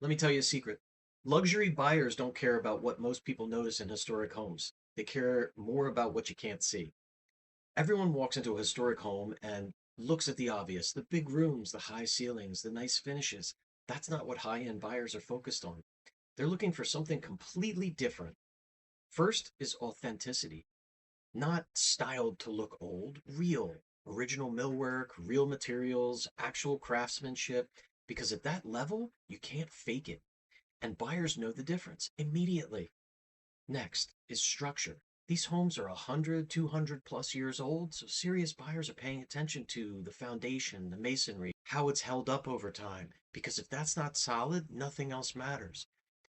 Let me tell you a secret. Luxury buyers don't care about what most people notice in historic homes. They care more about what you can't see. Everyone walks into a historic home and looks at the obvious, the big rooms, the high ceilings, the nice finishes. That's not what high-end buyers are focused on. They're looking for something completely different. First is authenticity, not styled to look old, real, original millwork, real materials, actual craftsmanship, because at that level, you can't fake it. And buyers know the difference immediately. Next is structure. These homes are 100, 200 plus years old, so serious buyers are paying attention to the foundation, the masonry, how it's held up over time, because if that's not solid, nothing else matters.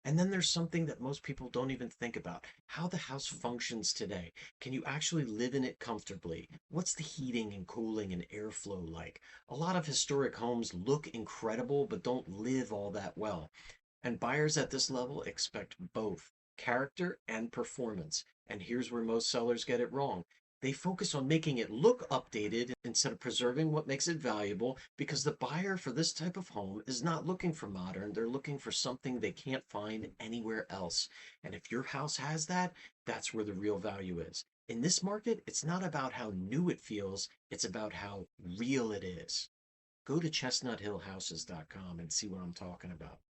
And then there's something that most people don't even think about, how the house functions today. Can you actually live in it comfortably? What's the heating and cooling and airflow like? A lot of historic homes look incredible but don't live all that well. And buyers at this level expect both character and performance. And here's where most sellers get it wrong. They focus on making it look updated instead of preserving what makes it valuable because the buyer for this type of home is not looking for modern. They're looking for something they can't find anywhere else. And if your house has that, that's where the real value is. In this market, it's not about how new it feels, it's about how real it is. Go to chestnuthillhouses.com and see what I'm talking about.